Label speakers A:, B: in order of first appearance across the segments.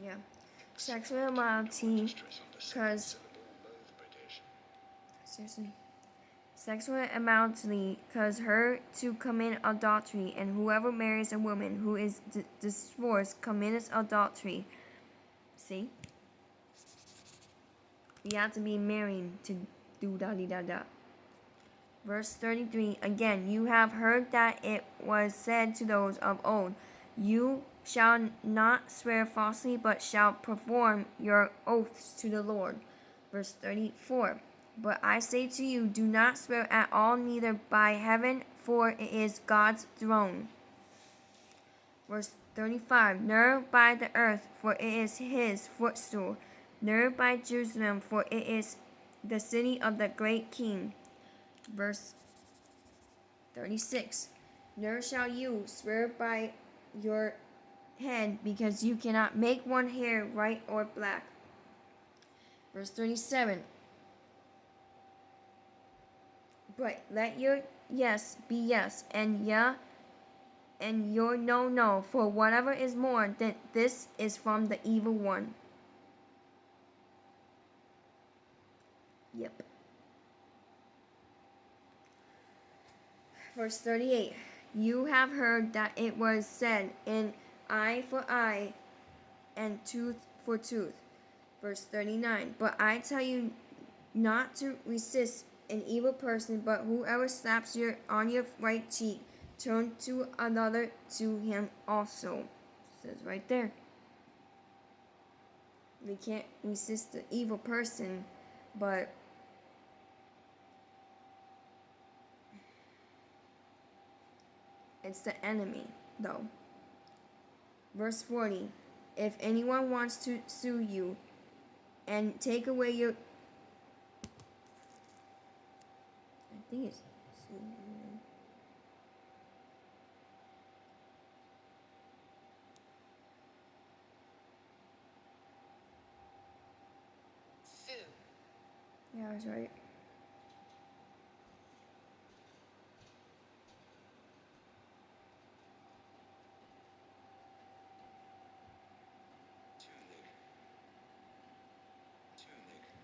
A: Yeah. Sexual immorality, because seriously, sexual immorality, cause her to commit adultery, and whoever marries a woman who is divorced commits adultery. See, we have to be married to do da da da da. Verse 33 again, you have heard that it was said to those of old, you shall not swear falsely, but shall perform your oaths to the Lord. Verse 34 but I say to you, do not swear at all, neither by heaven, for it is God's throne. Verse 35 nor by the earth, for it is his footstool, nor by Jerusalem, for it is the city of the great king. Verse 36 nor shall you swear by your head, because you cannot make one hair white or black. Verse 37 but let your yes be yes, and yeah and your no no, for whatever is more than this is from the evil one. Yep. Verse 38 you have heard that it was said, an eye for eye and tooth for tooth. Verse 39 but I tell you not to resist an evil person, but whoever slaps you on your right cheek, turn to another to him also. It says right there. We can't resist the evil person, but it's the enemy, though. Verse 40 if anyone wants to sue you and take away your, I think it's sue you. Yeah, I was right.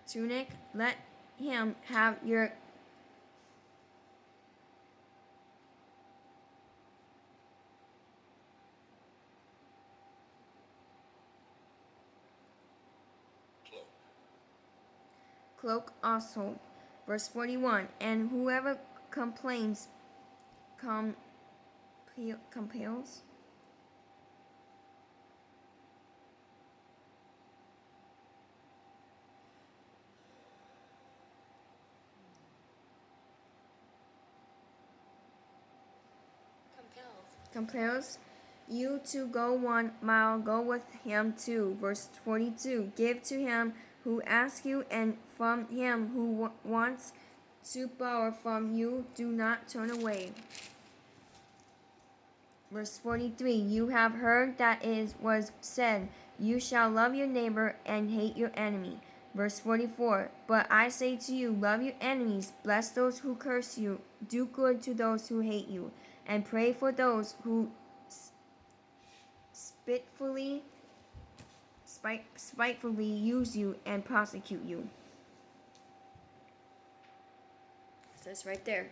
A: Tunic, let him have your cloak also. Verse 41 and whoever complains compels compels you to go 1 mile, go with him too. Verse 42 give to him who asks you, and from him who wants to borrow from you, do not turn away. Verse 43 you have heard that it was said, you shall love your neighbor and hate your enemy. Verse 44 but I say to you, love your enemies, bless those who curse you, do good to those who hate you, and pray for those who spitefully spitefully use you and prosecute you. It says right there.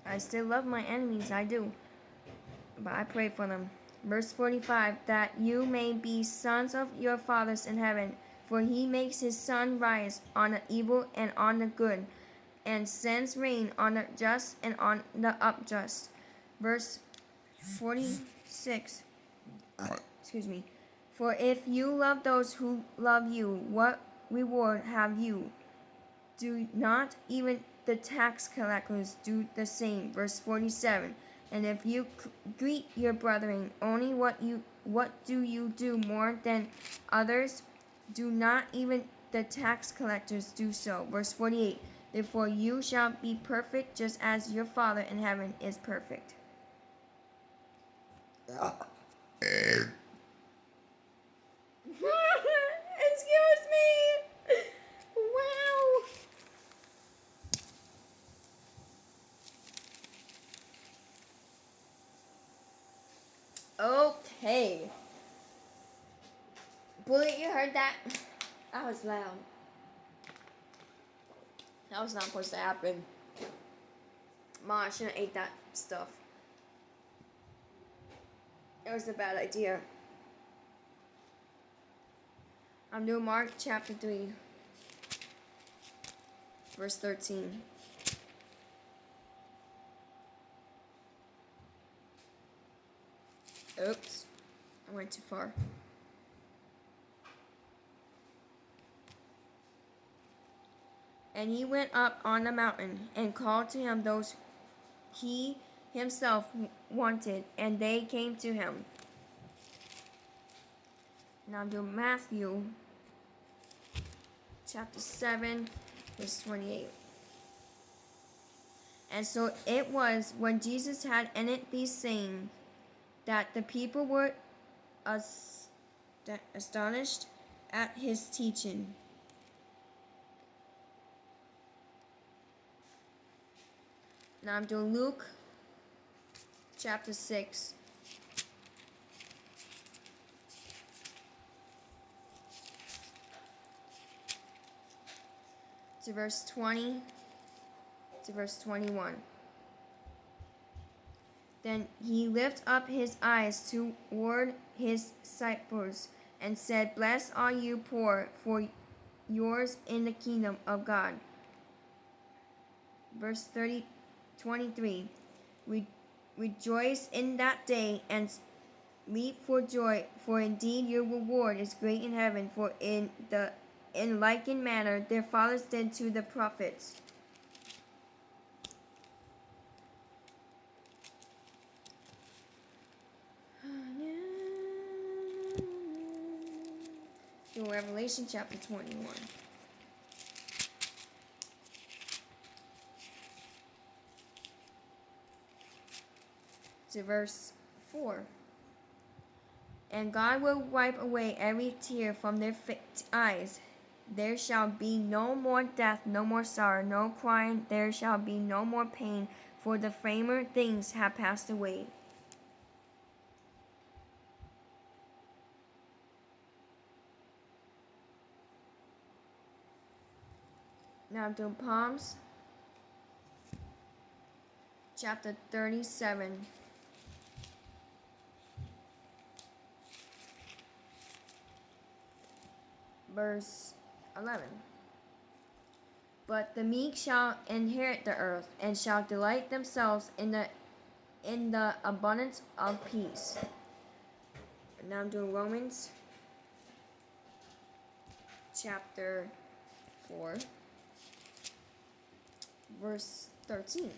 A: I still love my enemies, I do, but I pray for them. Verse 45 that you may be sons of your fathers in heaven, for he makes his sun rise on the evil and on the good, and sends rain on the just and on the unjust. Verse 46 excuse me for if you love those who love you, what reward have you? Do not even the tax collectors do the same? Verse 47 and if you greet your brethren only, what do you do more than others? Do not even the tax collectors do so? Verse 48 therefore you shall be perfect, just as your Father in heaven is perfect. Excuse me. Bully, you heard that? That was loud. That was not supposed to happen. Mom, I shouldn't have ate that stuff. It was a bad idea. I'm doing Mark chapter 3, verse 13. Oops, I went too far. And he went up on the mountain and called to him those he himself wanted, and they came to him. Now I'm doing Matthew chapter 7, verse 28. And so it was when Jesus had ended these sayings that the people were astonished at his teaching. Now I'm doing Luke chapter 6. To verse 20 to verse 21. Then he lifted up his eyes toward his disciples and said, Blessed are you poor, for yours in the kingdom of God. Verse 23. Rejoice in that day and leap for joy, for indeed your reward is great in heaven, for in like manner their fathers did to the prophets. To Revelation chapter 21. To verse 4. And God will wipe away every tear from their eyes. There shall be no more death, no more sorrow, no crying. There shall be no more pain, for the former things have passed away. Now I'm doing Psalms chapter 37. Verse 11. But the meek shall inherit the earth, and shall delight themselves in the abundance of peace. And now I'm doing Romans chapter 4, verse 13.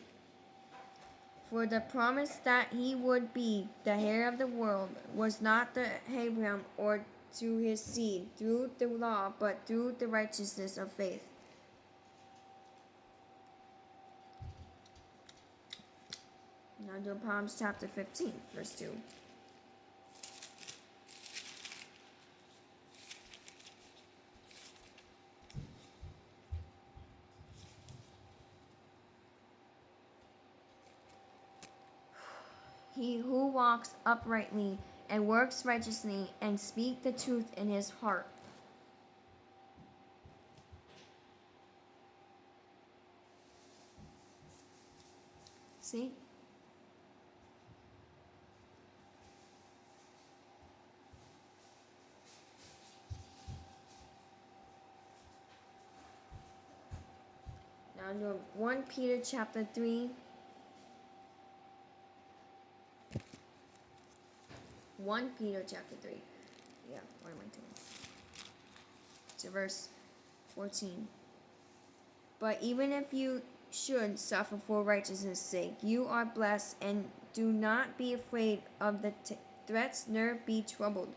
A: For the promise that he would be the heir of the world was not to Abraham or to his seed through the law, but through the righteousness of faith. Now do Psalms chapter 15, verse 2. He who walks uprightly and works righteously and speak the truth in his heart. See? Now I'm doing 1 Peter chapter 3. 1 Peter chapter 3. Yeah, what am I doing? To verse 14. But even if you should suffer for righteousness' sake, you are blessed, and do not be afraid of the threats, nor be troubled.